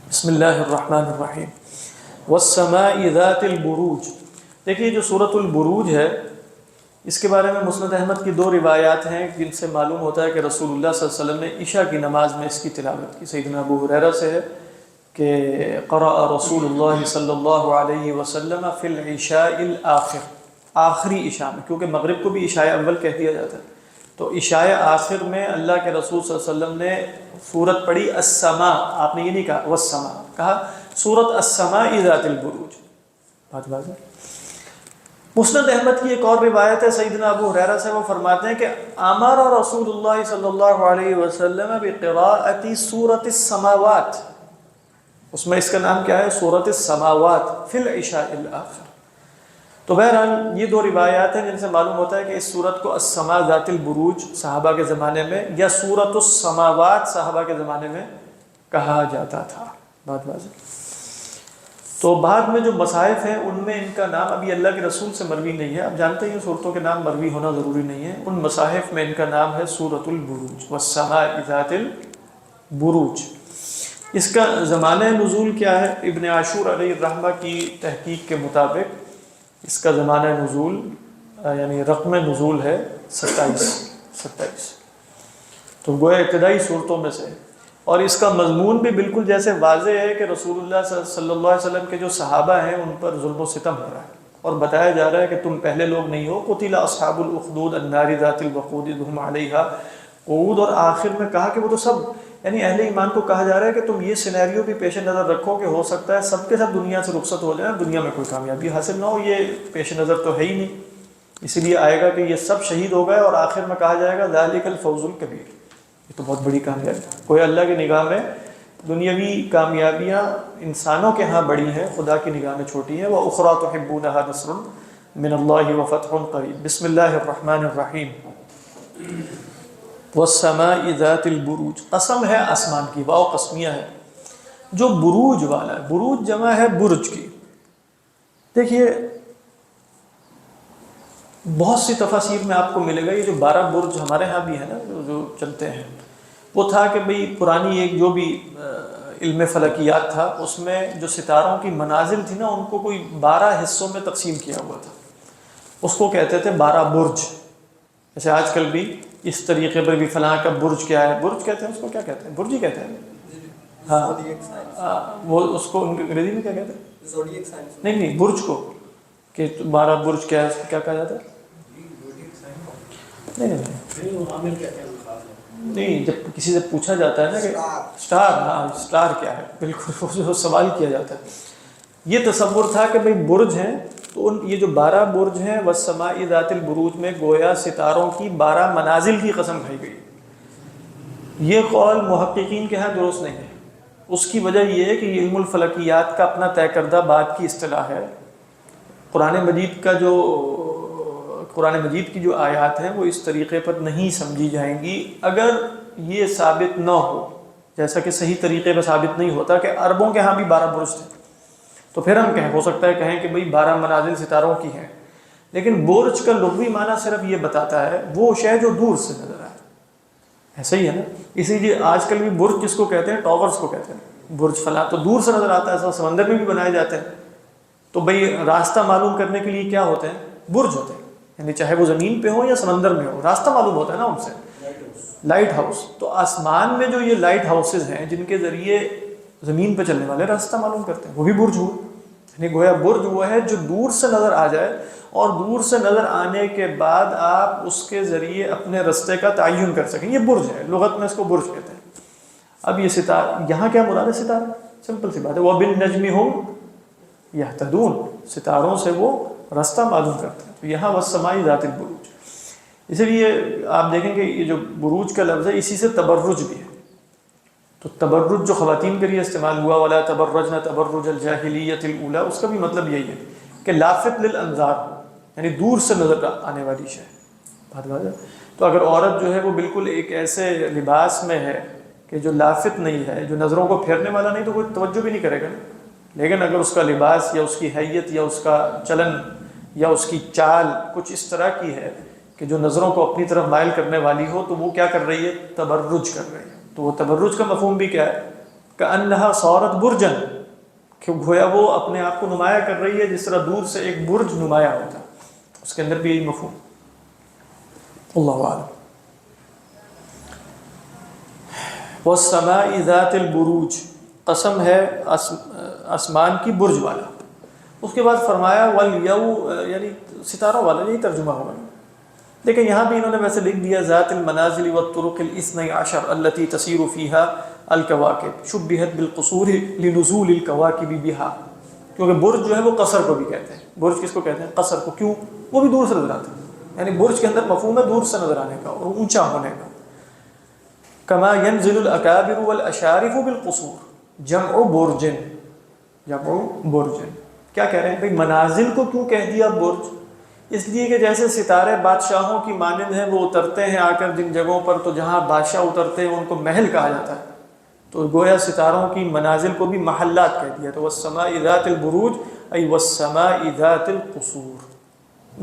بسم اللہ الرحمن الرحیم والسماء ذات البروج۔ دیکھیے جو سورۃ البروج ہے اس کے بارے میں مسند احمد کی دو روایات ہیں جن سے معلوم ہوتا ہے کہ رسول اللہ صلی اللہ علیہ وسلم نے عشاء کی نماز میں اس کی تلاوت کی۔ سیدنا ابو ہریرہ سے ہے کہ قرأ رسول اللہ صلی اللہ علیہ وسلم فی العشاء الآخر، آخری عشاء میں، کیونکہ مغرب کو بھی عشاء اول کہہ دیا جاتا ہے، تو عشاء آخر میں اللہ کے رسول صلی اللہ علیہ وسلم نے سورت پڑھی السماء۔ آپ نے یہ نہیں کہا والسماء، کہا سورت السماء ذات البروج۔ بات ہے۔ مسند احمد کی ایک اور روایت ہے سیدنا ابو ہریرہ سے، وہ فرماتے ہیں کہ امر رسول اللہ صلی اللہ علیہ وسلم بقراءۃ سورۃ السماوات، اس میں اس کا نام کیا ہے؟ سورۃ السماوات فی العشاء الاخر۔ تو بہرحال یہ دو روایات ہیں جن سے معلوم ہوتا ہے کہ اس سورت کو السماء ذات البروج صحابہ کے زمانے میں یا سورۃ السماوات صحابہ کے زمانے میں کہا جاتا تھا۔ بات واضح۔ تو بعد میں جو مصاحف ہیں ان میں ان کا نام ابھی اللہ کے رسول سے مروی نہیں ہے، اب جانتے ہیں صورتوں کے نام مروی ہونا ضروری نہیں ہے، ان مصاحف میں ان کا نام ہے سورۃ البروج والسماء ذات البروج۔ اس کا زمانہ نزول کیا ہے؟ ابن عاشور علیہ الرحمہ کی تحقیق کے مطابق اس کا زمانہ نزول یعنی رقم نزول ہے 27۔ تو گویا ابتدائی صورتوں میں سے، اور اس کا مضمون بھی بالکل جیسے واضح ہے کہ رسول اللہ صلی اللہ علیہ وسلم کے جو صحابہ ہیں ان پر ظلم و ستم ہو رہا ہے، اور بتایا جا رہا ہے کہ تم پہلے لوگ نہیں ہو، قتل اصحاب الاخدود النار ذات الوقود اذ هم علیہا قعود، اور آخر میں کہا کہ وہ تو سب، یعنی اہل ایمان کو کہا جا رہا ہے کہ تم یہ سینیریو بھی پیش نظر رکھو کہ ہو سکتا ہے سب کے سب دنیا سے رخصت ہو جائیں، دنیا میں کوئی کامیابی حاصل نہ ہو، یہ پیش نظر تو ہے ہی نہیں، اسی لیے آئے گا کہ یہ سب شہید ہو گئے، اور آخر میں کہا جائے گا ذالک الفوز الکبیر، یہ تو بہت بڑی کامیابی۔ کوئی اللہ کی نگاہ میں دنیاوی کامیابیاں انسانوں کے ہاں بڑی ہیں، خدا کی نگاہ میں چھوٹی ہیں۔ وَأُخْرَىٰ تُحِبُّونَهَا نَصْرٌ مِّنَ اللَّهِ وَفَتْحٌ قَرِيبٌ۔ بسم اللہ الرحمن الرحیم۔ وَالسَّمَاءِ ذَاتِ الْبُرُوجِ، قسم ہے آسمان کی، واو قسمیہ ہے، جو بروج والا ہے۔ بروج جمع ہے برج کی۔ دیکھیے بہت سی تفاسیر میں آپ کو ملے گا، یہ جو 12 برج ہمارے ہاں بھی ہیں نا جو چلتے ہیں، وہ تھا کہ بھئی پرانی ایک جو بھی علم فلکیات تھا اس میں جو ستاروں کی منازل تھی نا ان کو کوئی 12 حصوں میں تقسیم کیا ہوا تھا، اس کو کہتے تھے 12 برج۔ جیسے آج کل بھی اس طریقے پر بھی فلاں کا برج کیا ہے، برج کہتے ہیں اس کو، کیا کہتے ہیں؟ برج ہی کہتے ہیں، ہاں وہ اس کو انگریزی میں کیا کہتے ہیں؟ نہیں برج کو، کہ 12 برج کیا ہے، اس کو کیا کہا جاتا ہے؟ نہیں جب کسی سے پوچھا جاتا ہے نا کہ سٹار، ہاں سٹار کیا ہے، بالکل سوال کیا جاتا ہے۔ یہ تصور تھا کہ بھئی برج ہیں، تو یہ جو 12 برج ہیں والسماء ذات البروج میں گویا ستاروں کی 12 منازل کی قسم کھائی گئی۔ یہ قول محققین کے ہاں درست نہیں ہے، اس کی وجہ یہ ہے کہ یہ علم الفلکیات کا اپنا طے کردہ بات کی اصطلاح ہے۔ قرآن مجید کی جو آیات ہیں وہ اس طریقے پر نہیں سمجھی جائیں گی اگر یہ ثابت نہ ہو، جیسا کہ صحیح طریقے پر ثابت نہیں ہوتا کہ عربوں کے ہاں بھی 12 برج تھے، تو پھر ہم ہو سکتا ہے کہیں کہ بھئی 12 منازل ستاروں کی ہیں، لیکن برج کا لغوی معنی صرف یہ بتاتا ہے وہ شے جو دور سے نظر آئے، ایسا ہی ہے نا۔ اسی لیے آج کل بھی برج کس کو کہتے ہیں؟ ٹاورز کو کہتے ہیں، برج فلاں تو دور سے نظر آتا ہے، ایسا سمندر میں بھی بنائے جاتے ہیں۔ تو بھئی راستہ معلوم کرنے کے لیے کیا ہوتے ہیں؟ برج ہوتے ہیں، یعنی چاہے وہ زمین پہ ہو یا سمندر میں ہو، راستہ معلوم ہوتا ہے نا ان سے، لائٹ ہاؤس۔ تو آسمان میں جو یہ لائٹ ہاؤسز ہیں جن کے ذریعے زمین پہ چلنے والے راستہ معلوم کرتے ہیں، وہ بھی برج ہوئے، یعنی گویا برج وہ ہے جو دور سے نظر آ جائے، اور دور سے نظر آنے کے بعد آپ اس کے ذریعے اپنے راستے کا تعین کر سکیں، یہ برج ہے، لغت میں اس کو برج کہتے ہیں۔ اب یہ ستارہ یہاں کیا مراد ہے؟ ستارہ سمپل سی بات ہے، وَبِالنَّجْمِ هُمْ يَهْتَدُونَ، ستاروں سے وہ راستہ معلوم کرتے ہیں۔ تو یہاں والسماء ذات البروج، اسی لیے آپ دیکھیں کہ یہ جو بروج کا لفظ ہے اسی سے تبرج بھی ہے، تو تبرج جو خواتین کے لیے استعمال ہوا وَلَا تَبَرَّجْنَ تَبَرُّجَ الْجَاهِلِيَّةِ الْأُولَىٰ، اس کا بھی مطلب یہی ہے کہ لافت للانظار ہو، یعنی دور سے نظر آنے والی شے۔ بات واضح۔ تو اگر عورت جو ہے وہ بالکل ایک ایسے لباس میں ہے کہ جو لافت نہیں ہے، جو نظروں کو پھیرنے والا نہیں، تو کوئی توجہ بھی نہیں کرے گا نا، لیکن اگر اس کا لباس یا اس کی حیت یا اس کا چلن یا اس کی چال کچھ اس طرح کی ہے کہ جو نظروں کو اپنی طرف مائل کرنے والی ہو، تو وہ کیا کر رہی ہے؟ تبرج کر رہی ہے۔ تو وہ تبرج کا مفہوم بھی کیا ہے؟ کأنہا صارت برجن، کہ گویا وہ اپنے آپ کو نمایاں کر رہی ہے جس طرح دور سے ایک برج نمایاں ہوتا ہے، اس کے اندر بھی یہی مفہوم۔ اللہ اعلم۔ والسماء ذات البروج، قسم ہے آسمان کی برج والا۔ اس کے بعد فرمایا والیو، یعنی ستاروں والا، یہی ترجمہ ہوگا۔ لیکن یہاں بھی انہوں نے ویسے لکھ دیا ذات المنازل والطرق الاثنی عشر التي تسیر فيها الکواکب شبہت بالقصور لنزول الکواکب بها، کیونکہ برج جو ہے وہ قصر کو بھی کہتے ہیں۔ برج کس کو کہتے ہیں؟ قصر کو۔ کیوں؟ وہ بھی دور سے نظر آتا ہے، یعنی برج کے اندر مفہوم ہے دور سے نظر آنے کا اور اونچا ہونے کا۔ کما ينزل الاکابر والاشارف بالقصور جمع برج، جمع برج۔ کیا کہہ رہے ہیں بھائی؟ منازل کو کیوں کہہ دیا برج؟ اس لیے کہ جیسے ستارے بادشاہوں کی مانند ہیں، وہ اترتے ہیں آ کر جن جگہوں پر تو جہاں بادشاہ اترتے ہیں ان کو محل کہا جاتا ہے، تو گویا ستاروں کی منازل کو بھی محلات کہہ دیا۔ تو والسماء ذات البروج ای والسماء ذات القصور،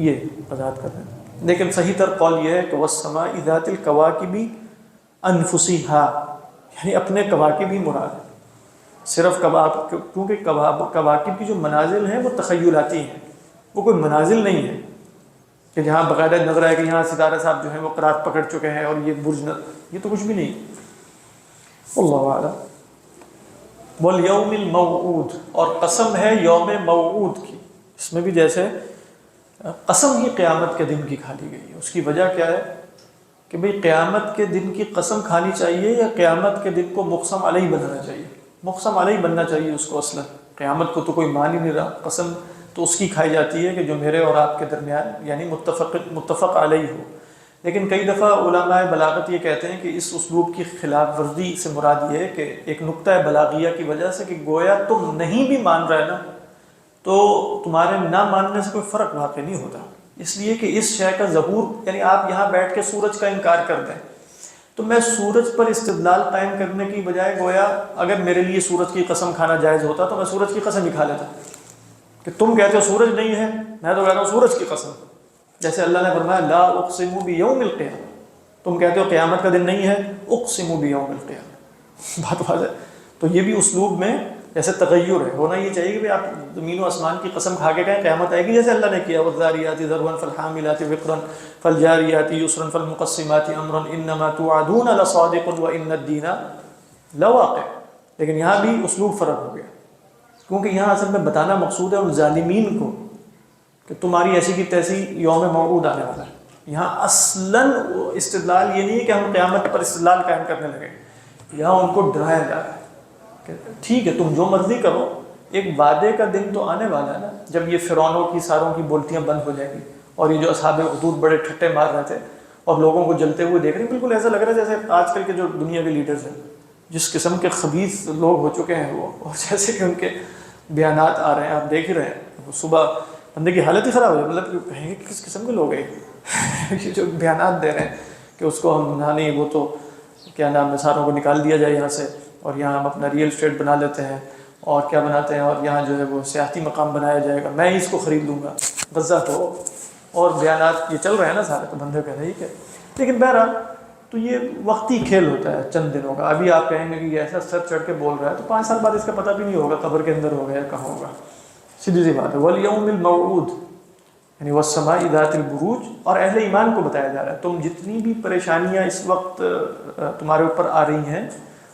یہ وضاحت کر رہے ہیں۔ لیکن صحیح تر قول یہ ہے کہ والسماء ذات الکواکب انفسها، یعنی اپنے کواکب ہی مراد ہے، صرف کیونکہ کواکب کی جو منازل ہیں وہ تخیلاتی ہیں، وہ کوئی منازل نہیں ہے کہ جہاں باقاعدہ نظر آئے کہ یہاں ستارے صاحب جو ہیں وہ قرار پکڑ چکے ہیں اور یہ برج، یہ تو کچھ بھی نہیں۔ اللہ اعلم۔ والیوم الموعود، اور قسم ہے یوم موعود کی۔ اس میں بھی جیسے قسم ہی قیامت کے دن کی کھا لی گئی ہے۔ اس کی وجہ کیا ہے کہ بھئی قیامت کے دن کی قسم کھانی چاہیے یا قیامت کے دن کو مقسم علیہ بنانا چاہیے؟ مقسم علیہ بننا چاہیے اس کو اصلا۔ قیامت کو تو کوئی مان ہی نہیں رہا، قسم تو اس کی کھائی جاتی ہے کہ جو میرے اور آپ کے درمیان یعنی متفق علیہ ہو۔ لیکن کئی دفعہ علماء بلاغت یہ کہتے ہیں کہ اس اسلوب کی خلاف ورزی سے مراد یہ ہے کہ ایک نقطہ بلاغیہ کی وجہ سے کہ گویا تم نہیں بھی مان رہے نا تو تمہارے نہ ماننے سے کوئی فرق واقع نہیں ہوتا، اس لیے کہ اس شے کا ظہور، یعنی آپ یہاں بیٹھ کے سورج کا انکار کر دیں تو میں سورج پر استدلال قائم کرنے کی بجائے گویا اگر میرے لیے سورج کی قسم کھانا جائز ہوتا تو میں سورج کی قسم ہی کھا لیتا، کہ تم کہتے ہو سورج نہیں ہے، میں تو کہتا ہوں سورج کی قسم۔ جیسے اللہ نے فرمایا لا اقسم بیوم القیامہ، تم کہتے ہو قیامت کا دن نہیں ہے، اقسم بیوم القیامہ، بات واضح۔ تو یہ بھی اسلوب میں جیسے تغیر ہے، ہونا یہ چاہیے کہ آپ زمین و آسمان کی قسم کھا کے کہیں قیامت آئے گی، جیسے اللہ نے کیا والذاریات ذروا فالحاملات وقرا فالجاریات یسرا فالمقسمات امرا انما توعدون لصادق وان الدین لواقع۔ لیکن یہاں بھی اسلوب فرق ہو گیا، کیونکہ یہاں اصل میں بتانا مقصود ہے ان ظالمین کو کہ تمہاری ایسی کی تیسی یوم موعود آنے والا ہے۔ یہاں اصلاً استدلال یہ نہیں ہے کہ ہم قیامت پر استدلال قائم کرنے لگے، یہاں ان کو ڈرایا جا رہا ہے کہ ٹھیک ہے تم جو مرضی کرو، ایک وعدے کا دن تو آنے والا ہے نا جب یہ فرعونوں کی ساروں کی بولتیاں بند ہو جائیں گی، اور یہ جو اصحاب اخدود بڑے ٹھٹے مار رہے تھے اور لوگوں کو جلتے ہوئے دیکھ رہے ہیں، بالکل ایسا لگ رہا ہے جیسے آج کل کے جو دنیا کے لیڈرز ہیں جس قسم کے خبیث لوگ ہو چکے ہیں وہ، اور جیسے کہ ان کے بیانات آ رہے ہیں، آپ دیکھ ہی رہے ہیں، صبح بندے کی حالت ہی خراب ہے، مطلب کہیں گے کس قسم کے لوگ ہیں یہ جو بیانات دے رہے ہیں کہ اس کو ہم نہ نہیں، وہ تو کیا نام ہے ساروں کو نکال دیا جائے یہاں سے، اور یہاں ہم اپنا ریئل اسٹیٹ بنا لیتے ہیں اور کیا بناتے ہیں، اور یہاں جو ہے وہ سیاحتی مقام بنایا جائے گا، میں اس کو خرید لوں گا غزہ کو، اور بیانات یہ چل رہے ہیں نا سارے، تو بندے کہہ رہے ہیں کہ لیکن بہرحال تو یہ وقتی کھیل ہوتا ہے چند دنوں کا۔ ابھی آپ کہیں گے کہ یہ ایسا سر چڑھ کے بول رہا ہے تو 5 سال بعد اس کا پتہ بھی نہیں ہوگا قبر کے اندر ہوگا یا کہاں ہوگا، سیدھی سی بات ہے۔ والیوم الموعود یعنی والسماء ذات البروج، اور اہل ایمان کو بتایا جا رہا ہے تم جتنی بھی پریشانیاں اس وقت تمہارے اوپر آ رہی ہیں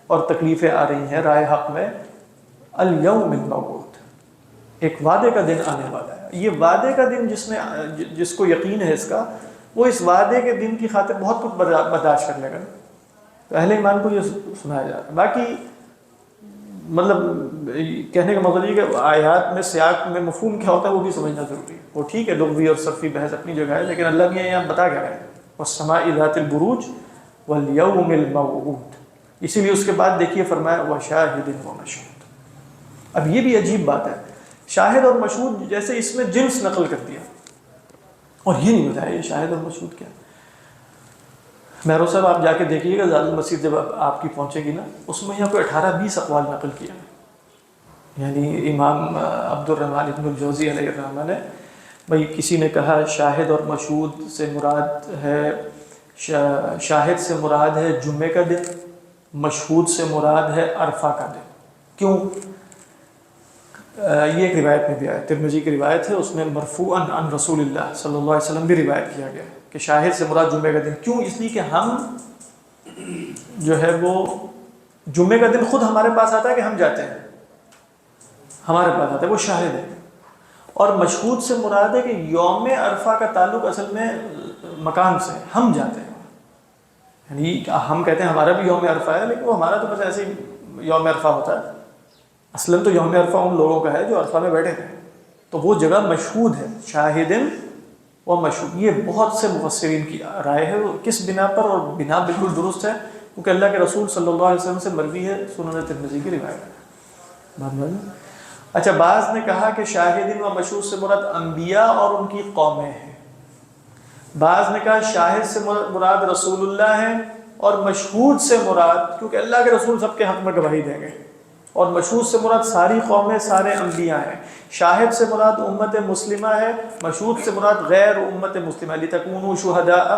اور تکلیفیں آ رہی ہیں رائے حق میں، الیوم الموعود، ایک وعدے کا دن آنے والا ہے۔ یہ وعدے کا دن جس کو یقین ہے اس کا، وہ اس وعدے کے دن کی خاطر بہت کچھ برداشت کر لے گا، تو اہل ایمان کو یہ سنایا جا رہا ہے۔ باقی مطلب کہنے کا مطلب یہ کہ آیات میں سیاق میں مفہوم کیا ہوتا ہے وہ بھی سمجھنا ضروری ہے۔ وہ ٹھیک ہے لغوی اور صرفی بحث اپنی جگہ ہے، لیکن اللہ نے یہاں بتا کیا رہے ہیں والسماء ذات البروج والیوم الموعود۔ اسی لیے اس کے بعد دیکھیے فرمایا وشاہد ومشہود۔ اب یہ بھی عجیب بات ہے، شاہد اور مشہود جیسے اس میں جنس نقل کر دیا اور یہ نہیں بتایا یہ شاہد اور مشہود کیا۔ مہرو صاحب آپ جا کے دیکھیے گا زاد المسیر جب آپ کی پہنچے گی نا، اس میں یہاں کوئی 18-20 اقوال نقل کیا، یعنی امام عبد الرحمن ابن الجوزی علیہ الرحمہ نے بھائی کسی نے کہا شاہد اور مشہود سے مراد ہے، شاہد سے مراد ہے جمعے کا دن، مشہود سے مراد ہے عرفہ کا دن۔ کیوں؟ یہ ایک روایت میں بھی آیا، ترمذی کی روایت ہے، اس میں مرفوعاً عن رسول اللہ صلی اللہ علیہ وسلم بھی روایت کیا گیا کہ شاہد سے مراد جمعے کا دن. کیوں؟ اس لیے کہ ہم جو ہے وہ جمعے کا دن خود ہمارے پاس آتا ہے کہ ہم جاتے ہیں، ہمارے پاس آتا ہے، وہ شاہد ہے. اور مشہود سے مراد ہے کہ یوم عرفہ کا تعلق اصل میں مکان سے، ہم جاتے ہیں. یعنی ہم کہتے ہیں ہمارا بھی یوم عرفہ ہے، لیکن وہ ہمارا تو بس ایسے ہی یوم عرفہ ہوتا ہے. اصلاً تو یوم عرفہ ان لوگوں کا ہے جو عرفہ میں بیٹھے تھے، تو وہ جگہ مشہود ہے. شاہدن و مشہود، یہ بہت سے مفسرین کی رائے ہے. وہ کس بنا پر؟ اور بنا بالکل درست ہے، کیونکہ اللہ کے رسول صلی اللہ علیہ وسلم سے مروی ہے، سنن ترمذی کی روایت ہے. اچھا، بعض نے کہا کہ شاہدین و مشہود سے مراد انبیاء اور ان کی قومیں ہیں. بعض نے کہا شاہد سے مراد رسول اللہ ہیں، اور مشہود سے مراد، کیونکہ اللہ کے رسول سب کے حق میں گواہی دیں گے، اور مشہود سے مراد ساری قومیں، سارے انبیاء ہیں. شاہد سے مراد امت مسلمہ ہے، مشہود سے مراد غیر امت مسلمہ. لِتَكُونُوا شُهَدَاءَ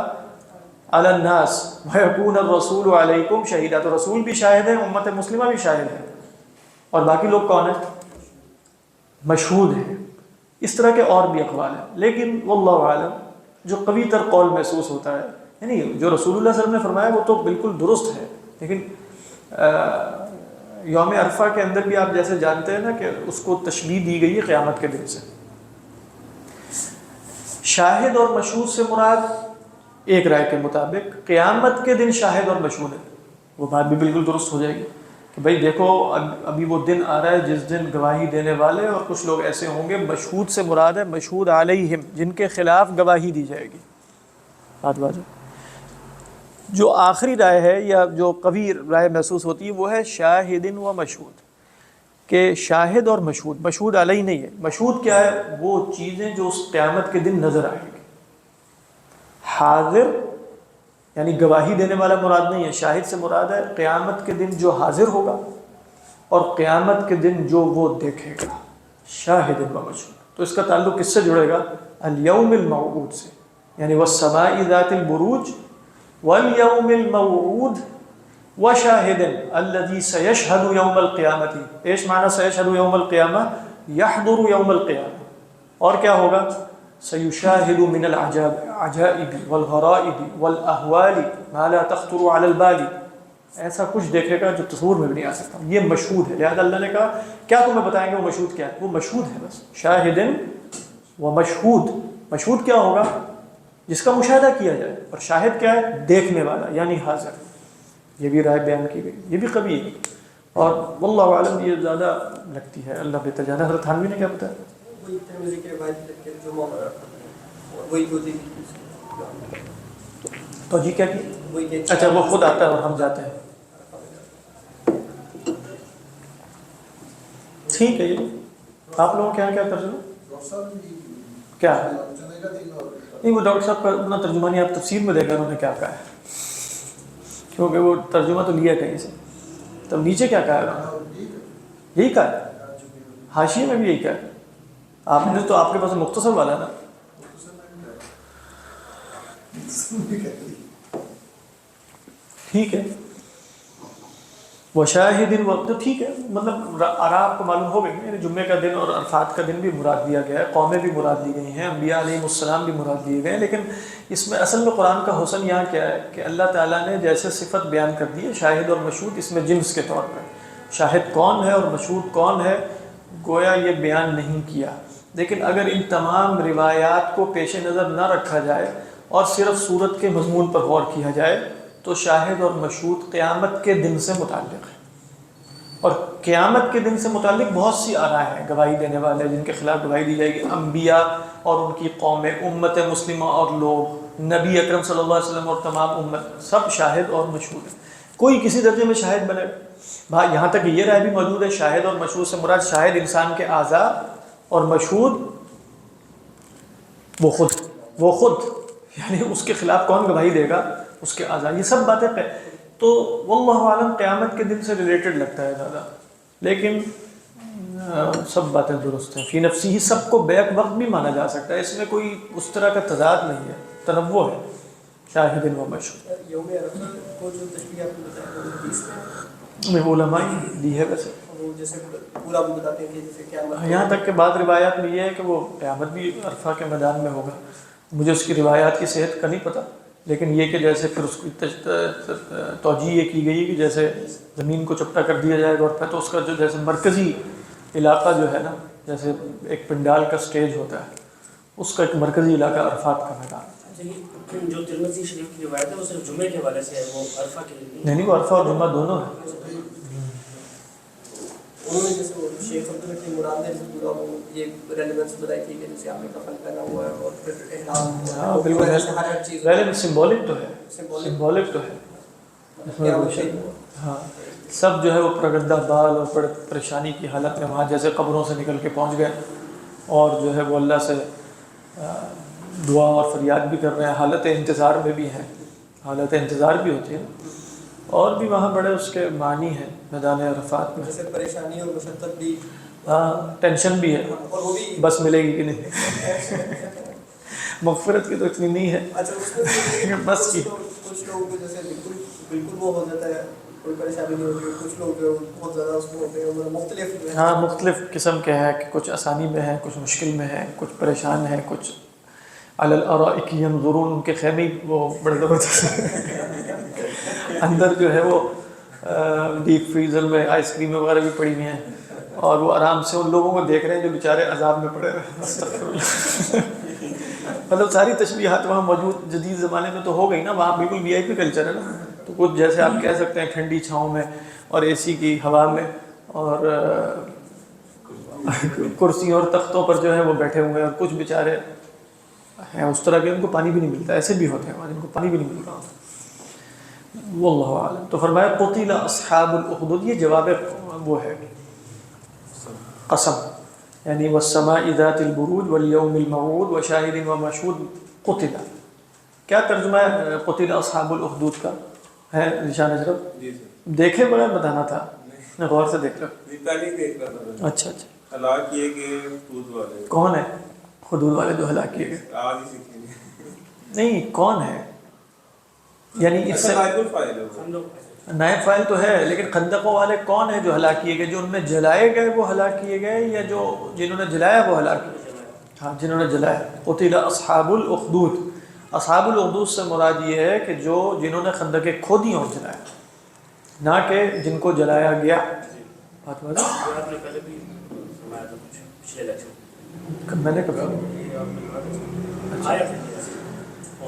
عَلَى النَّاسِ وَيَكُونَ الرَّسُولُ عَلَيْكُمْ شَهِيدًا. تو رسول بھی شاہد ہیں، امت مسلمہ بھی شاہد ہے، اور باقی لوگ کون ہیں؟ مشہود ہیں. اس طرح کے اور بھی اقوال ہیں، لیکن واللہ عالم جو قوی تر قول محسوس ہوتا ہے، یعنی جو رسول اللہ صلی اللہ علیہ وسلم نے فرمایا وہ تو بالکل درست ہے، لیکن یوم عرفہ کے اندر بھی آپ جیسے جانتے ہیں نا کہ اس کو تشبیہ دی گئی ہے قیامت کے دن سے. شاہد اور مشہود سے مراد ایک رائے کے مطابق قیامت کے دن شاہد اور مشہود ہے. وہ بات بھی بالکل درست ہو جائے گی کہ بھائی دیکھو ابھی وہ دن آ رہا ہے جس دن گواہی دینے والے اور کچھ لوگ ایسے ہوں گے. مشہود سے مراد ہے مشہود علیہم، جن کے خلاف گواہی دی جائے گی. بات واضح. جو آخری رائے ہے یا جو قوی رائے محسوس ہوتی ہے وہ ہے شاہدن و مشہود، کہ شاہد اور مشہود. مشہود علیہ نہیں ہے. مشہود کیا ہے؟ وہ چیزیں جو اس قیامت کے دن نظر آئیں گی. حاضر یعنی گواہی دینے والا مراد نہیں ہے. شاہد سے مراد ہے قیامت کے دن جو حاضر ہوگا اور قیامت کے دن جو وہ دیکھے گا. شاہد و مشہود. تو اس کا تعلق کس سے جڑے گا؟ الیوم الموعود سے، یعنی والسماء ذات البروج والیوم الموعود وشاہد الذی سیشہد یوم القیامت. ایش معنی سیشہد یوم القیامہ؟ یحضر یوم القیامہ. اور کیا ہوگا؟ سیشاہد من العجائب والغرائب والاحوال ما لا تخطر علی البال. ایسا کچھ دیکھے گا جو تصور میں بھی نہیں آ سکتا. یہ مشہود ہے. لہذا اللہ نے کہا کیا تمہیں بتائیں گے وہ مشہود کیا ہے؟ وہ مشہود ہے بس. شاہدن و مشہود. مشہود کیا ہوگا؟ جس کا مشاہدہ کیا جائے. اور شاہد کیا ہے؟ دیکھنے والا یعنی حاضر. یہ بھی رائے بیان کی گئی، یہ بھی قوی ہے، اور واللہ عالم یہ زیادہ لگتی ہے، اللہ بہتر جانا. حضرت تھانوی نے کیا بتایا؟ تو جی کیا کی؟ اچھا وہ خود آتا ہے اور ہم جاتے ہیں. ٹھیک ہے. یہ آپ لوگوں کے یہاں کیا ترجمہ کیا ہے؟ نہیں وہ ڈاکٹر صاحب کا اپنا ترجمہ نہیں، آپ تفسیر میں دیکھا انہوں نے کیا کہا ہے، کیونکہ وہ ترجمہ تو لیا کہیں سے. تب نیچے کیا کہا ہے؟ یہی کہا ہے. حاشیے میں بھی یہی کہا ہے. آپ نے تو آپ کے پاس مختصر والا نا. ٹھیک ہے. وشاہدن وقت ٹھیک ہے، مطلب آپ کو معلوم ہو گئی یعنی جمعے کا دن اور عرفات کا دن بھی مراد دیا گیا ہے، قومیں بھی مراد لی گئی ہیں، انبیاء علیہ السلام بھی مراد دیے گئے ہیں. لیکن اس میں اصل میں قرآن کا حسن یہاں کیا ہے کہ اللہ تعالیٰ نے جیسے صفت بیان کر دی ہے شاہد اور مشہود، اس میں جنس کے طور پر شاہد کون ہے اور مشہود کون ہے گویا یہ بیان نہیں کیا. لیکن اگر ان تمام روایات کو پیش نظر نہ رکھا جائے اور صرف صورت کے مضمون پر غور کیا جائے تو شاہد اور مشہود قیامت کے دن سے متعلق ہے. اور قیامت کے دن سے متعلق بہت سی آراء ہیں. گواہی دینے والے جن کے خلاف گواہی دی جائے گی، انبیاء اور ان کی قومیں، امت مسلمہ اور لوگ، نبی اکرم صلی اللہ علیہ وسلم اور تمام امت، سب شاہد اور مشہود ہیں. کوئی کسی درجے میں شاہد بنے گا. یہاں تک یہ رائے بھی موجود ہے شاہد اور مشہود سے مراد شاہد انسان کے اعضاء اور مشہود وہ خود یعنی اس کے خلاف کون گواہی دے گا؟ اس کے اعضاء. یہ سب باتیں تو واللہ عالم قیامت کے دن سے ریلیٹڈ لگتا ہے زیادہ، لیکن سب باتیں درست ہیں. فی نفسی ہی سب کو بیک وقت بھی مانا جا سکتا ہے، اس میں کوئی اس طرح کا تضاد نہیں ہے، تنوع ہے. شاہد و مشہود علماء دی ہے ویسے تو جیسے پورا وہ بتاتے ہیں کہ جیسے قیامت. یہاں تک کہ بعض روایات میں یہ ہے کہ وہ قیامت بھی عرفہ کے میدان میں ہوگا. مجھے اس کی روایات کی صحت کا نہیں پتہ، لیکن یہ کہ جیسے پھر اس کی توجیہ یہ کی گئی کہ جیسے زمین کو چپٹا کر دیا جائے گا اور پھر تو اس کا جو جیسے مرکزی علاقہ جو ہے نا، جیسے ایک پنڈال کا سٹیج ہوتا ہے، اس کا ایک مرکزی علاقہ عرفات کا میدان. جو ترمذی شریف کی روایت ہے وہ صرف جمعے کے حوالے سے ہے، وہ عرفہ کے لیے نہیں، وہ عرفہ اور جمعہ دونوں ہیں. انہوں نے جیسے وہ شیخ عبداللہ کی مراد نے پورا وہ یہ ریلیونس بتائی تھی کہ جیسے آپ نے کفن پہنا ہوا ہے اور پھر احرام، بالکل ہر چیز پہلے سمبولک تو ہے، سمبولک تو ہے اس میں روشن. ہاں، سب جو ہے وہ پرگندہ بال اور پریشانی کی حالت میں وہاں جیسے قبروں سے نکل کے پہنچ گئے اور جو ہے وہ اللہ سے دعا اور فریاد بھی کر رہے ہیں، حالت انتظار میں بھی ہیں، حالت انتظار بھی ہوتی ہے. اور بھی وہاں بڑے اس کے معنی ہیں میدان عرفات میں، جیسے پریشانی اور مشقت بھی، ہاں ٹینشن بھی ہے، اور وہ بھی بس ملے گی کہ نہیں. مغفرت کی تو اتنی نہیں ہے. اچھا اس میں بس کی کچھ لوگوں کو جیسے بالکل وہ ہو جاتا ہے، کوئی پریشانی نہیں ہوتی، کچھ لوگ جو بہت زیادہ اس میں ہوتے ہیں، مختلف. ہاں مختلف قسم کے ہیں کہ کچھ آسانی میں ہیں، کچھ مشکل میں ہیں، کچھ پریشان ہیں، کچھ علی الارائک ینظرون، ان کے خیمے وہ بڑے زبردست اندر جو ہے وہ ڈیپ فریزر میں آئس کریم وغیرہ بھی پڑی ہوئی ہیں اور وہ آرام سے ان لوگوں کو دیکھ رہے ہیں جو بیچارے عذاب میں پڑے ہوئے. مطلب ساری تشبیہات وہاں موجود. جدید زمانے میں تو ہو گئی نا، وہاں بالکل وی آئی پی کلچر ہے نا. تو کچھ جیسے آپ کہہ سکتے ہیں ٹھنڈی چھاؤں میں اور اے سی کی ہوا میں اور کرسیوں اور تختوں پر جو ہے وہ بیٹھے ہوئے ہیں، اور کچھ بیچارے ہیں اس طرح کے ان کو پانی بھی نہیں ملتا. ایسے بھی ہوتے ہیں جن کو پانی بھی نہیں ملتا. واللہ اعلم. تو فرمایا قتل اصحاب الاخدود، یہ جواب وہ ہے قسم، یعنی والسماء ذات البروج والیوم الموعود وشاہد ومشہود. قتل کیا ترجمہ ہے قتل اصحاب الاخدود کا ہے نشان اجرب؟ دیکھے بغیر بتانا تھا، میں غور سے دیکھ رہا. اچھا اچھا، ہلاک کیے گئے حدود والے کون ہے حدود والے جو ہلاک کیے گئے؟ آج ہی سیکھیں گے. نہیں کون ہے، یعنی اس سے نائب فائل تو ہے، لیکن خندقوں والے کون ہیں جو ہلاک کیے گئے؟ جو ان میں جلائے گئے وہ ہلاک کیے گئے، یا جو جنہوں نے جلایا وہ ہلاک کیے؟ ہاں جنہوں نے جلایا. قتل اصحاب الاخدود، اصحاب الاخدود سے مراد یہ ہے کہ جنہوں نے خندقیں کھودی اور جلایا، نہ کہ جن کو جلایا گیا. بات بات آپ نے پہلے بھی فرمایا تھا کچھ پچھلے لیکچر میں نے کہا آیا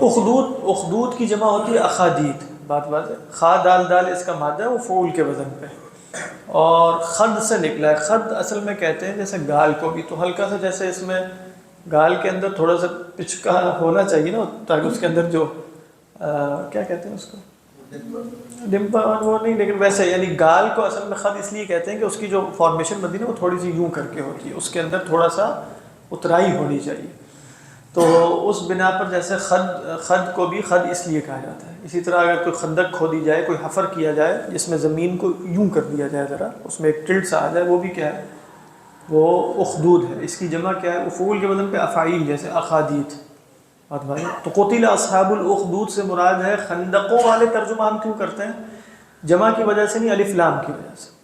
اخدود کی جمع ہوتی ہے اخادید. بات ہے، خا دال دال اس کا مادہ ہے، وہ فعول کے وزن پہ، اور خد سے نکلا ہے. خد اصل میں کہتے ہیں جیسے گال کو بھی، تو ہلکا سا جیسے اس میں گال کے اندر تھوڑا سا پچکا ہونا چاہیے نا، تاکہ اس کے اندر جو کیا کہتے ہیں اس کو، ڈمپل وہ نہیں، لیکن ویسے یعنی گال کو اصل میں خد اس لیے کہتے ہیں کہ اس کی جو فارمیشن بنتی ہے نا وہ تھوڑی سی یوں کر کے ہوتی ہے، اس کے اندر تھوڑا سا اترائی ہونی چاہیے. تو اس بنا پر جیسے خد کو بھی خد اس لیے کہا جاتا ہے. اسی طرح اگر کوئی خندق کھودی جائے، کوئی حفر کیا جائے جس میں زمین کو یوں کر دیا جائے، ذرا اس میں ایک ٹلٹ سا آ جائے، وہ بھی کیا ہے، وہ اخدود ہے. اس کی جمع کیا ہے، افعول کے وزن پہ افعیل، جیسے اخادید. تو قتل اصحاب الاخدود سے مراد ہے خندقوں والے. ترجمہ ہم کیوں کرتے ہیں؟ جمع کی وجہ سے نہیں، الف لام کی وجہ سے.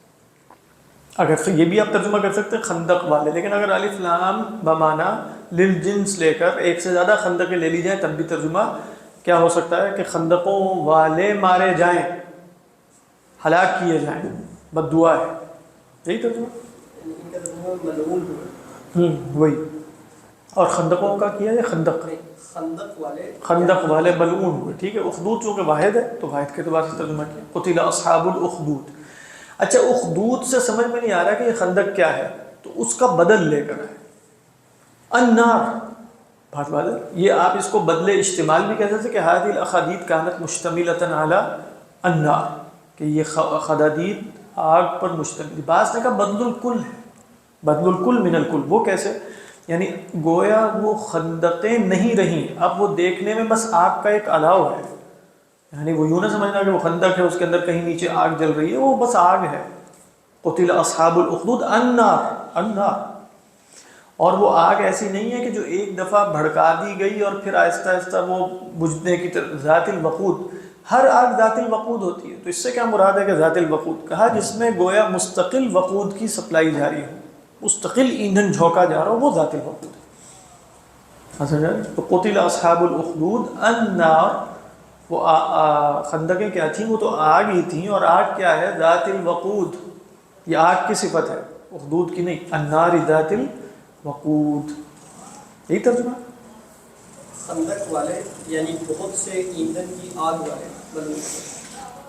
اگر یہ بھی آپ ترجمہ کر سکتے ہیں خندق والے، لیکن اگر الف لام بمانا للجنس لے کر ایک سے زیادہ خندقیں لے لی جائیں تب بھی ترجمہ کیا ہو سکتا ہے کہ خندقوں والے مارے جائیں، ہلاک کیے جائیں، بد دعا ہے. یہی ترجمہ وہی. اور خندقوں کا کیا ہے خندق والے ملعون ہوئے. ٹھیک ہے، اخدود چونکہ واحد ہے تو واحد کے اعتبار سے ترجمہ کیا قتل اصحاب الاخدود. اچھا اخدود سے سمجھ میں نہیں آ رہا کہ یہ خندق کیا ہے، تو اس کا بدل لے کر ہے النار. بات بات ہے، یہ آپ اس کو بدلے اشتمال بھی کہہ سکتے کہ هذه الاخادید كانت مشتملة على النار، کہ یہ خدادید آگ پر مشتمل. بعض نے کہا بدل الکل ہے، بدل الکل من الکل. وہ کیسے؟ یعنی گویا وہ خندقیں نہیں رہیں، اب وہ دیکھنے میں بس آگ کا ایک الاؤ ہے. یعنی وہ یوں نہ سمجھنا کہ وہ خندق ہے اس کے اندر کہیں نیچے آگ جل رہی ہے، وہ بس آگ ہے. قتل اصحاب الاخدود النار، النار. اور وہ آگ ایسی نہیں ہے کہ جو ایک دفعہ بھڑکا دی گئی اور پھر آہستہ آہستہ وہ بجھنے کی طرف. ذات الوقود، ہر آگ ذات الوقود ہوتی ہے، تو اس سے کیا مراد ہے کہ ذات الوقود کہا جس میں گویا مستقل وقود کی سپلائی جاری ہو، مستقل ایندھن جھونکا جا رہا ہو، وہ ذات الوقود ہے۔ تو قتل اصحاب الاخدود النار، وہ خندقیں کیا تھیں؟ وہ تو آگ ہی تھیں، اور آگ کیا ہے؟ ذات الوقود، یہ آگ کی صفت ہے، اخدود کی نہیں، النار ذات الوقود، یہی ترجمہ۔ خندق والے یعنی بہت سے ایندھن کی آگ والے،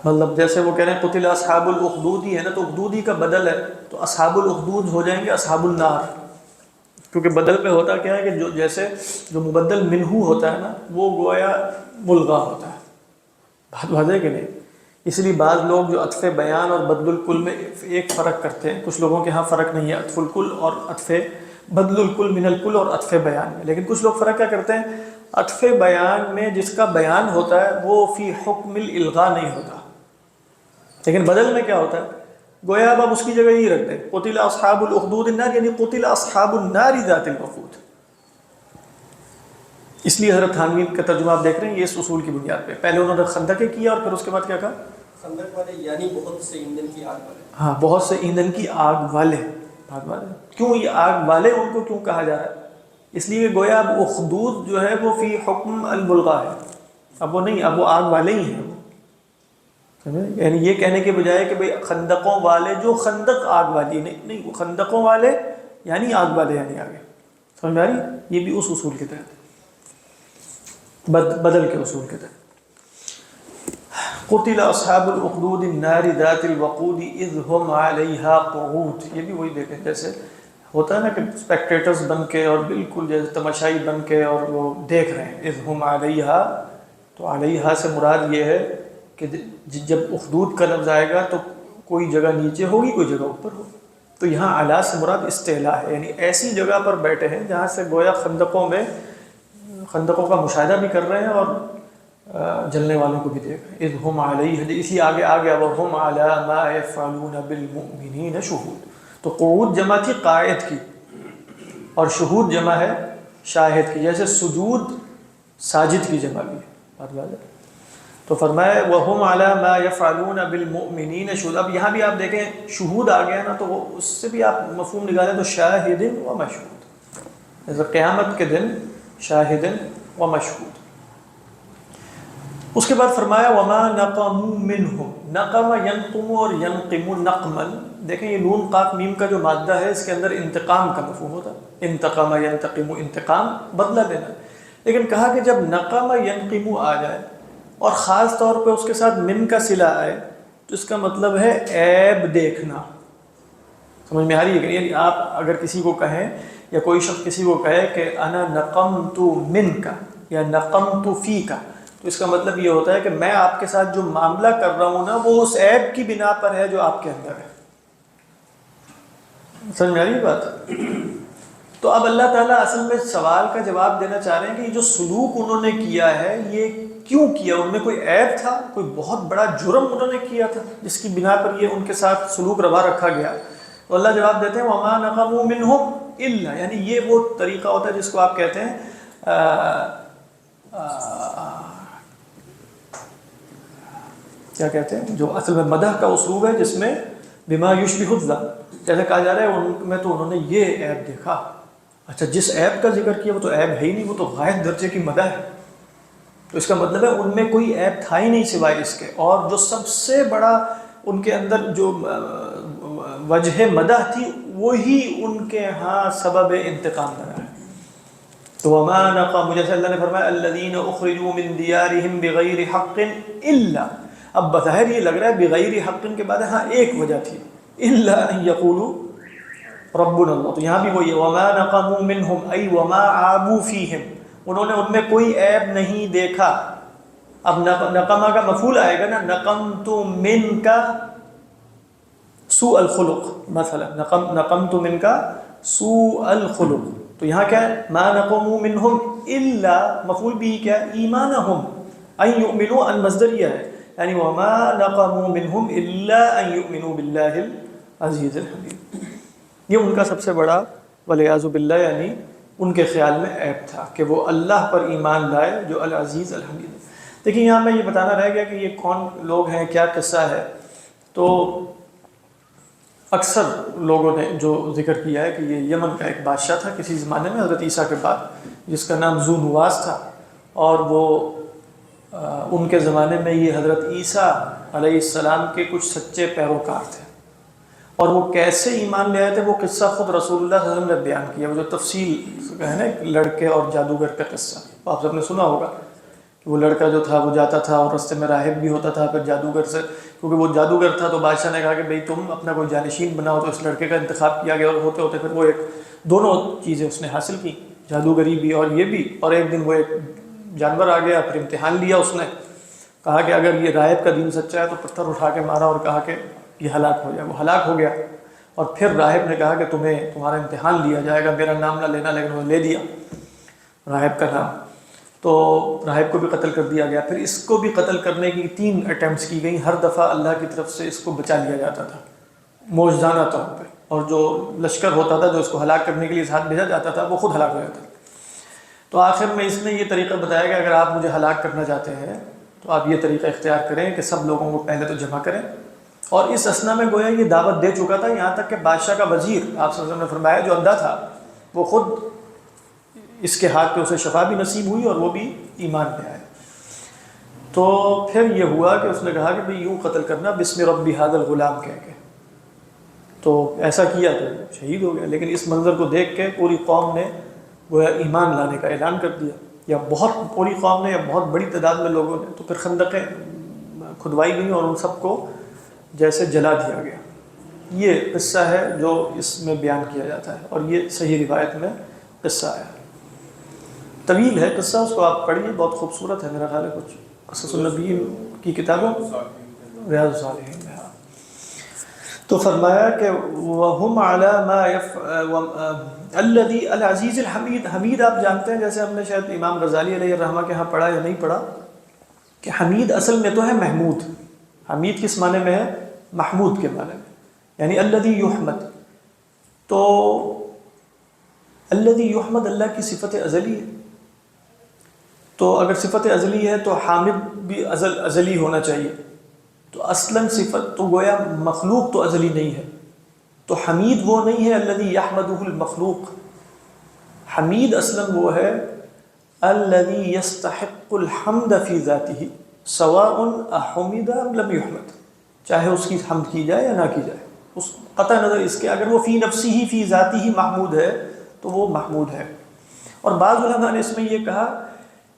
مطلب جیسے وہ کہہ رہے ہیں قتل اصحاب الاخدود ہی ہے نا، تو اخدودی کا بدل ہے، تو اصحاب الاخدود ہو جائیں گے اصحاب النار، کیونکہ بدل پہ ہوتا کیا ہے کہ جو جیسے جو مبدل منہو ہوتا ہے نا وہ گویا ملغا ہوتا ہے، بات واضح کہ نہیں؟ اس لیے بعض لوگ جو عطف بیان اور بدل الکل میں ایک فرق کرتے ہیں، کچھ لوگوں کے ہاں فرق نہیں ہے عطف الکل اور عطف بدل الکل من الکل اور عطف بیان میں، لیکن کچھ لوگ فرق کیا کرتے ہیں؟ عطف بیان میں جس کا بیان ہوتا ہے وہ فی حکم الالغاء نہیں ہوتا، لیکن بدل میں کیا ہوتا ہے؟ گویا اب اس کی جگہ یہی رکھتے ہیں قتل اصحاب الاخدود النار، یعنی قتل اصحاب النار ذات الوقود۔ اس لیے حضرت تھانوی کا ترجمہ آپ دیکھ رہے ہیں یہ اس اصول کی بنیاد پہ، پہلے انہوں نے خندقیں کیا اور پھر اس کے بعد کیا کہا؟ خندق والے یعنی بہت سے ایندھن کی آگ والے، ہاں بہت سے ایندھن کی آگ والے، بات والے کیوں یہ آگ والے ان کو کیوں کہا جا رہا ہے؟ اس لیے گویا اب اخدود جو ہے وہ فی حکم الملغا ہے، اب وہ نہیں، اب وہ آگ والے ہی ہیں، یعنی یہ کہنے کے بجائے کہ بھئی خندقوں والے جو خندق آگ والی، نہیں وہ خندقوں والے یعنی آگ والے، یعنی آگے سمجھ میں آ رہی؟ یہ بھی اس اصول کے تحت بدل کے اصول کے تحت۔ قتل اصحاب الاخدود النار ذات الوقود اذ هم علیہا قعود، یہ بھی وہی دیکھیں جیسے ہوتا ہے نا کہ اسپیکٹیٹرز بن کے اور بالکل جیسے تماشائی بن کے اور وہ دیکھ رہے ہیں، اذ هم علیہا، تو علیہا سے مراد یہ ہے کہ جب اخدود کا لفظ آئے گا تو کوئی جگہ نیچے ہوگی کوئی جگہ اوپر ہوگی، تو یہاں اعلیٰ سے مراد استعلاء ہے، یعنی ایسی جگہ پر بیٹھے ہیں جہاں سے گویا خندقوں کا مشاہدہ بھی کر رہے ہیں اور جلنے والوں کو بھی دیکھ رہے ہیں۔ اذ هم علیہ، اسی آگے وهم علی ما یفعلون بالمؤمنین شہود، تو قعود جمع تھی قاعد کی اور شہود جمع ہے شاہد کی، جیسے سجود ساجد کی جمع بھی ہے، بات واضح۔ تو فرمایا وَهُمْ عَلَى مَا يَفْعَلُونَ بِالْمُؤْمِنِينَ شہود، اب یہاں بھی آپ دیکھیں شہود آ گیا نا، تو وہ اس سے بھی آپ مفہوم نکالیں تو شاہد و مشہود، جیسے قیامت کے دن شاہد و مشہود۔ اس کے بعد فرمایا وَمَا نَقَمُوا مِنْهُمْ، نقم ینقم اور ینقم نقمن، دیکھیں یہ نون قاف میم کا جو مادہ ہے اس کے اندر انتقام کا مفہوم ہوتا ہے، انتقم ینتقم، انتقام بدلہ دینا، لیکن کہا کہ جب نقم ینقم آ جائے اور خاص طور پہ اس کے ساتھ من کا صلہ آئے تو اس کا مطلب ہے عیب دیکھنا، سمجھ میں آ رہی ہے کہ یعنی آپ اگر کسی کو کہیں یا کوئی شخص کسی کو کہے کہ انا نقمت منک یا نقمت فیک، تو اس کا مطلب یہ ہوتا ہے کہ میں آپ کے ساتھ جو معاملہ کر رہا ہوں نا وہ اس عیب کی بنا پر ہے جو آپ کے اندر ہے، سمجھ میں آ رہی ہے بات؟ تو اب اللہ تعالیٰ اصل میں سوال کا جواب دینا چاہ رہے ہیں کہ یہ جو سلوک انہوں نے کیا ہے یہ کیوں کیا؟ ان میں کوئی عیب تھا، کوئی بہت بڑا جرم انہوں نے کیا تھا جس کی بنا پر یہ ان کے ساتھ سلوک روا رکھا گیا؟ تو اللہ جواب دیتے ہیں وَمَا نَقَمُوا مِنْهُمْ إِلَّا، یعنی یہ وہ طریقہ ہوتا ہے جس کو آپ کہتے ہیں کیا کہتے ہیں، جو اصل میں مدح کا اسلوب ہے جس میں بما یشبہ الظن، جیسے کہا جا رہا ہے ان میں تو انہوں نے یہ عیب دیکھا، اچھا جس عیب کا ذکر کیا وہ تو عیب ہے ہی نہیں، وہ تو غائب درجے کی مدح ہے، تو اس کا مطلب ہے ان میں کوئی عیب تھا ہی نہیں سوائے اس کے، اور جو سب سے بڑا ان کے اندر جو وجہ مدح تھی وہی ان کے ہاں سبب انتقام بنا ہے۔ تو وما نقموا، جیسے اللہ نے فرمایا الذین اخرجوا من دیارہم بغیر حق الا، اب بظاہر یہ لگ رہا ہے بغیر حق کے بعد ہاں ایک وجہ تھی، الا ان یقولوا ربنا اللہ، تو یہاں بھی وہی ہے وما نقموا منہم ای وما عابوا فیہم، انہوں نے ان میں کوئی عیب نہیں دیکھا۔ اب نقمہ کا مفعول آئے گا نا، نقمت من کا سوء الخلق، مثلا نقمت من کا سوء الخلق، تو یہاں کیا ہے ما نقموا منہم الا، مفعول بھی کیا ہے ایمانہم، ان یؤمنوا، ان مصدریہ ہے، یعنی وما نقموا منہم الا ان یؤمنوا باللہ العزیز الحمید، یہ ان کا سب سے بڑا والعیاذ باللہ یعنی ان کے خیال میں عیب تھا کہ وہ اللہ پر ایمان لائے جو العزیز الحمید ہے۔ دیکھیے یہاں میں یہ بتانا رہ گیا کہ یہ کون لوگ ہیں، کیا قصہ ہے. تو اکثر لوگوں نے جو ذکر کیا ہے کہ یہ یمن کا ایک بادشاہ تھا کسی زمانے میں حضرت عیسیٰ کے بعد، جس کا نام ذو نواس تھا، اور وہ ان کے زمانے میں یہ حضرت عیسیٰ علیہ السلام کے کچھ سچے پیروکار تھے. اور وہ کیسے ایمان لے آئے تھے وہ قصہ خود رسول اللہ صلی اللہ علیہ وسلم نے بیان کیا. وہ جو تفصیل ہے نا ایک لڑکے اور جادوگر کا قصہ، آپ سب نے سنا ہوگا کہ وہ لڑکا جو تھا وہ جاتا تھا اور راستے میں راہب بھی ہوتا تھا، پھر جادوگر سے، کیونکہ وہ جادوگر تھا تو بادشاہ نے کہا کہ بھئی تم اپنا کوئی جانشین بناؤ، تو اس لڑکے کا انتخاب کیا گیا، اور ہوتے ہوتے پھر وہ ایک دونوں چیزیں اس نے حاصل کی، جادوگری بھی اور یہ بھی. اور ایک دن وہ ایک جانور آ گیا، پھر امتحان لیا، اس نے کہا کہ اگر یہ راہب کا دین سچا ہے تو پتھر اٹھا کے مارا اور کہا کہ یہ ہلاک ہو جائے. وہ ہلاک ہو گیا، اور پھر راہب نے کہا کہ تمہارا امتحان لیا جائے گا، میرا نام نہ لینا، لیکن انہوں نے لے دیا راہب کا نام. تو راہب کو بھی قتل کر دیا گیا. پھر اس کو بھی قتل کرنے کی 3 اٹیمپٹس کی گئیں. ہر دفعہ اللہ کی طرف سے اس کو بچا لیا جاتا تھا موجزانہ طور پہ، اور جو لشکر ہوتا تھا جو اس کو ہلاک کرنے کے لیے ساتھ بھیجا جاتا تھا وہ خود ہلاک ہو جاتا. تو آخر میں اس نے یہ طریقہ بتایا کہ اگر آپ مجھے ہلاک کرنا چاہتے ہیں تو آپ یہ طریقہ اختیار کریں کہ سب لوگوں کو پہلے تو جمع کریں. اور اس اسنا میں گویا یہ دعوت دے چکا تھا، یہاں تک کہ بادشاہ کا وزیر آپ صلی اللہ علیہ وسلم نے فرمایا جو اندھا تھا وہ خود اس کے ہاتھ پہ اسے شفا بھی نصیب ہوئی اور وہ بھی ایمان پہ آئے. تو پھر یہ ہوا کہ اس نے کہا کہ بھئی یوں قتل کرنا بسم ربی ھذا الغلام کہہ کے. تو ایسا کیا تو شہید ہو گیا. لیکن اس منظر کو دیکھ کے پوری قوم نے گویا ایمان لانے کا اعلان کر دیا، یا بہت پوری قوم نے یا بہت بڑی تعداد میں لوگوں نے. تو پھر خندقیں کھدوائی گئیں اور ان سب کو جیسے جلا دیا گیا. یہ قصہ ہے جو اس میں بیان کیا جاتا ہے، اور یہ صحیح روایت میں قصہ ہے. طویل ہے قصہ، اس کو آپ پڑھیے، بہت خوبصورت ہے. میرا خیال ہے کچھ قصص النبیین کی کتابوں ریاض الصالحین میں. تو فرمایا کہ وَهُمْ عَلَى مَا الَّذِي الْعَزِيزِ الْحَمِيدِ. حمید آپ جانتے ہیں، جیسے ہم نے شاید امام غزالی علیہ الرحمہ کے ہاں پڑھا یا نہیں پڑھا، کہ حمید اصل میں تو ہے محمود. حمید کس معنی میں ہے؟ محمود کے معنی میں، یعنی الذی یحمد. تو الذی یحمد اللہ کی صفت ازلی ہے. تو اگر صفت ازلی ہے تو حامد بھی ازلی ہونا چاہیے. تو اصلاً صفت تو گویا مخلوق تو ازلی نہیں ہے. تو حمید وہ نہیں ہے الذی یحمدہ المخلوق. حمید اصلاً وہ ہے الذی یستحق الحمد فی ذاتہ سواء احمد ام لم یحمد. چاہے اس کی حمد کی جائے یا نہ کی جائے، اس قطع نظر اس کے اگر وہ فی نفسی ہی فی ذاتی ہی محمود ہے تو وہ محمود ہے. اور بعض علماء نے اس میں یہ کہا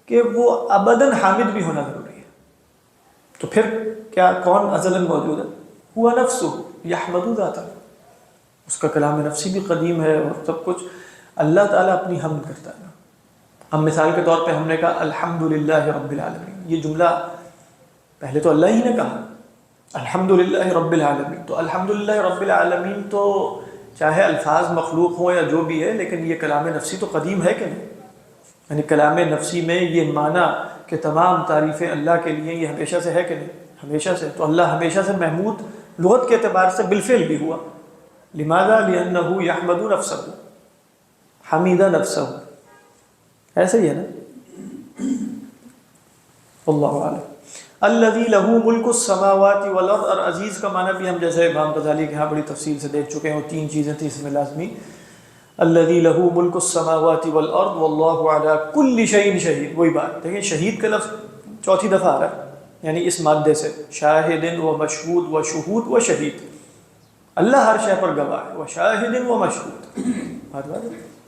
کہ وہ ابداً حامد بھی ہونا ضروری ہے. تو پھر کیا کون ازلاً موجود ہے؟ ہوا نفسہ یحمد ذاتہ. اس کا کلام نفسی بھی قدیم ہے اور سب کچھ. اللہ تعالیٰ اپنی حمد کرتا ہے. اب مثال کے طور پہ ہم نے کہا الحمدللہ رب العالمین، یہ جملہ پہلے تو اللہ ہی نے کہا الحمدللہ رب العالمین. تو الحمدللہ رب العالمین تو چاہے الفاظ مخلوق ہوں یا جو بھی ہے، لیکن یہ کلام نفسی تو قدیم ہے کہ نہیں؟ یعنی کلام نفسی میں یہ معنی کہ تمام تعریفیں اللہ کے لیے، یہ ہمیشہ سے ہے کہ نہیں؟ ہمیشہ سے. تو اللہ ہمیشہ سے محمود لغت کے اعتبار سے بالفعل بھی ہوا. لماذا؟ لأنہ یحمد نفسہ، حمیدہ نفسہ. ایسے ہی ہے نا؟ اللہ عالم. الذی لہ ملک السماوات والارض. اور عزیز کا معنی بھی ہم جیسے امام غزالی کے ہاں بڑی تفصیل سے دیکھ چکے ہیں. وہ 3 چیزیں تھیں اس میں لازمی. الذی لہ ملک السماوات والارض واللہ علی کل شیء شہید. وہی بات دیکھیں، شہید کا لفظ 4تھی دفعہ آ رہا ہے، یعنی اس مادے سے شاہد و مشہود و شہود و شہید. اللہ ہر شے پر گواہ ہے. و شاہد و مشہود.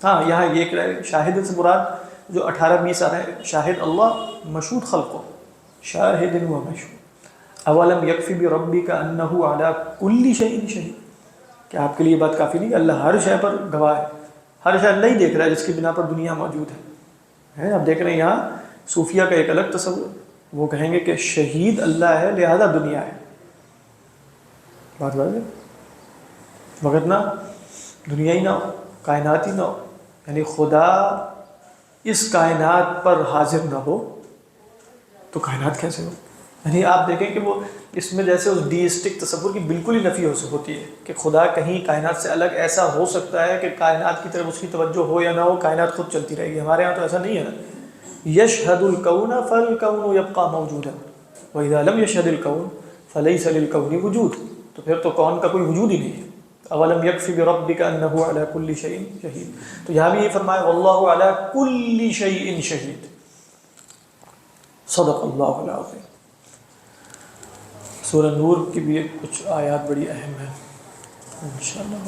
ہاں یہاں یہ شاہد سے مراد جو 18-20 آ رہے ہیں، شاہد اللہ، مشہود خلقو، شاہد و مشہود. اولم یکفی بربک انہ علی کل شیء شہید. کیا آپ کے لیے یہ بات کافی نہیں کہ اللہ ہر شے پر گواہ ہے؟ ہر شے اللہ ہی دیکھ رہا ہے جس کی بنا پر دنیا موجود ہے. آپ دیکھ رہے ہیں یہاں صوفیہ کا ایک الگ تصور. وہ کہیں گے کہ شہید اللہ ہے لہذا دنیا ہے. بات واضح. مگر نہ دنیا ہی نہ ہو، کائنات ہی نہ ہو، یعنی خدا اس کائنات پر حاضر نہ ہو تو کائنات کیسے ہو؟ یعنی آپ دیکھیں کہ وہ اس میں جیسے اس ڈیسٹک تصور کی بالکل ہی نفی ہوتی ہے کہ خدا کہیں کائنات سے الگ ایسا ہو سکتا ہے کہ کائنات کی طرف اس کی توجہ ہو یا نہ ہو، کائنات خود چلتی رہے گی. ہمارے ہاں تو ایسا نہیں ہے نا. یشہد الکون فالکون یبقى موجودا واذا لم یشہد الکون فلیس للکون وجود، تو پھر تو کون کا کوئی وجود ہی نہیں ہے. اولم یکفی بربک انہ علی کل شیء شہید. تو یہاں بھی یہ فرمایا واللہ علی کل شیء شہید. صدق اللہ العظیم. سورہ نور کی بھی کچھ آیات بڑی اہم ہیں، انشاءاللہ.